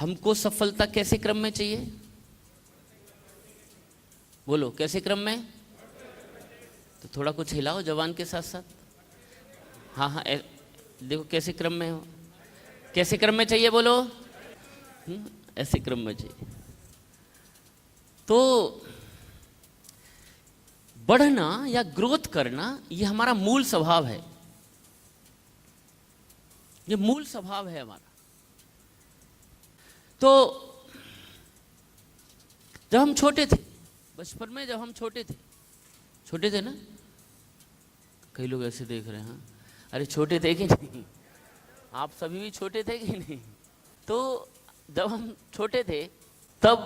हमको सफलता कैसे क्रम में चाहिए? बोलो कैसे क्रम में? तो थोड़ा कुछ हिलाओ जवान के साथ साथ। हाँ हाँ, देखो कैसे क्रम में हो, कैसे क्रम में चाहिए बोलो। ऐसे क्रम में चाहिए। तो बढ़ना या ग्रोथ करना ये हमारा मूल स्वभाव है, ये मूल स्वभाव है हमारा। तो जब हम छोटे थे, बचपन में जब हम छोटे थे ना, कई लोग ऐसे देख रहे हैं, हाँ अरे छोटे थे कि नहीं? आप सभी भी छोटे थे कि नहीं? तो जब हम छोटे थे तब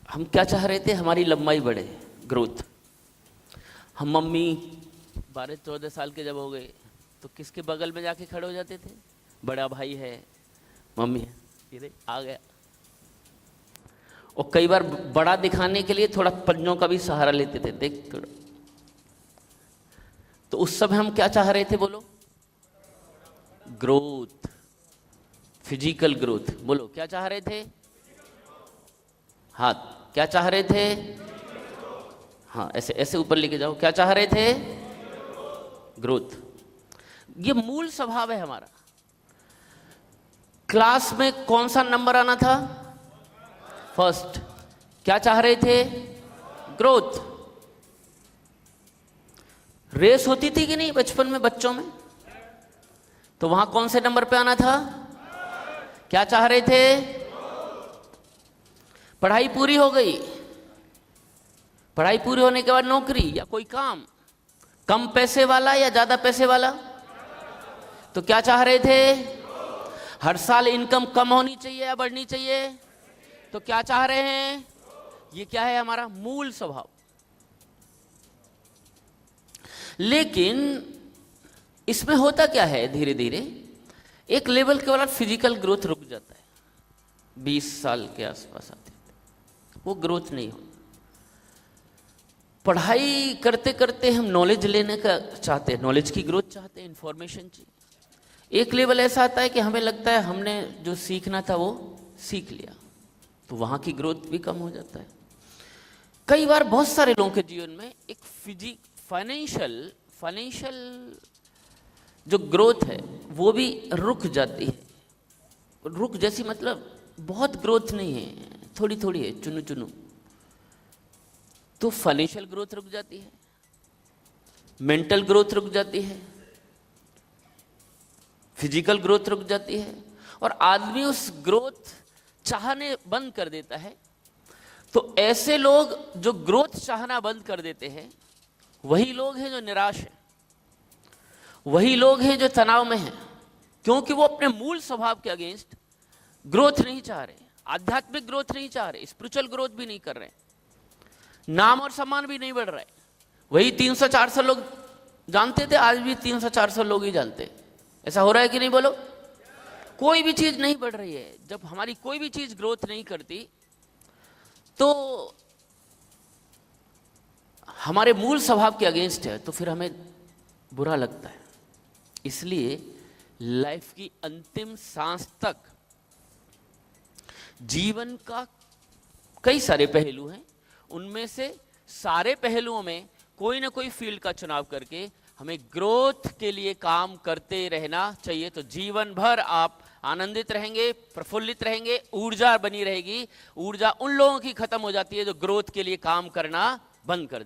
हम क्या चाह रहे थे? हमारी लंबाई बढ़े, ग्रोथ। हम मम्मी 12-14 साल के जब हो गए तो किसके बगल में जाके खड़े हो जाते थे? बड़ा भाई है, मम्मी है, ये आ गया। और कई बार बड़ा दिखाने के लिए थोड़ा पंजों का भी सहारा लेते थे, देख थोड़ा। तो उस समय हम क्या चाह रहे थे बोलो? Growth, physical growth. बोलो क्या चाह रहे थे? हाथ क्या चाह रहे थे? हाँ ऐसे ऐसे ऊपर लेके जाओ। क्या चाह रहे थे? ग्रोथ। ये मूल स्वभाव है हमारा। क्लास में कौन सा नंबर आना था? फर्स्ट। क्या चाह रहे थे? ग्रोथ। रेस होती थी कि नहीं बचपन में बच्चों में? तो वहां कौन से नंबर पे आना था? क्या चाह रहे थे? पढ़ाई पूरी हो गई, पढ़ाई पूरी होने के बाद नौकरी या कोई काम, कम पैसे वाला या ज्यादा पैसे वाला? तो क्या चाह रहे थे? हर साल इनकम कम होनी चाहिए या बढ़नी चाहिए? तो क्या चाह रहे हैं? ये क्या है? हमारा मूल स्वभाव। लेकिन इसमें होता क्या है, धीरे धीरे एक लेवल के बाद फिजिकल ग्रोथ रुक जाता है। 20 साल के आसपास आते वो ग्रोथ नहीं हो। पढ़ाई करते करते हम नॉलेज लेने का चाहते हैं, नॉलेज की ग्रोथ चाहते हैं, इंफॉर्मेशन चाहिए। एक लेवल ऐसा आता है कि हमें लगता है हमने जो सीखना था वो सीख लिया, तो वहां की ग्रोथ भी कम हो जाता है। कई बार बहुत सारे लोगों के जीवन में एक फाइनेंशियल जो ग्रोथ है वो भी रुक जाती है। रुक जैसी मतलब बहुत ग्रोथ नहीं है, थोड़ी थोड़ी है, चुनु चुनु। तो फाइनेंशियल ग्रोथ रुक जाती है, मेंटल ग्रोथ रुक जाती है, फिजिकल ग्रोथ रुक जाती है, और आदमी उस ग्रोथ चाहने बंद कर देता है। तो ऐसे लोग जो ग्रोथ चाहना बंद कर देते हैं वही लोग हैं जो निराश हैं, वही लोग हैं जो तनाव में हैं, क्योंकि वो अपने मूल स्वभाव के अगेंस्ट ग्रोथ नहीं चाह रहे, आध्यात्मिक ग्रोथ नहीं चाह रहे, स्पिरिचुअल ग्रोथ भी नहीं कर रहे, नाम और सम्मान भी नहीं बढ़ रहा है। वही 300-400 लोग जानते थे, आज भी 300-400 लोग ही जानते। ऐसा हो रहा है कि नहीं बोलो? कोई भी चीज नहीं बढ़ रही है। जब हमारी कोई भी चीज ग्रोथ नहीं करती तो हमारे मूल स्वभाव के अगेंस्ट है, तो फिर हमें बुरा लगता है। इसलिए लाइफ की अंतिम सांस तक जीवन का कई सारे पहलू हैं, उनमें से सारे पहलुओं में कोई ना कोई फील्ड का चुनाव करके हमें ग्रोथ के लिए काम करते रहना चाहिए। तो जीवन भर आप आनंदित रहेंगे, प्रफुल्लित रहेंगे, ऊर्जा बनी रहेगी। ऊर्जा उन लोगों की खत्म हो जाती है जो ग्रोथ के लिए काम करना बंद कर देते हैं।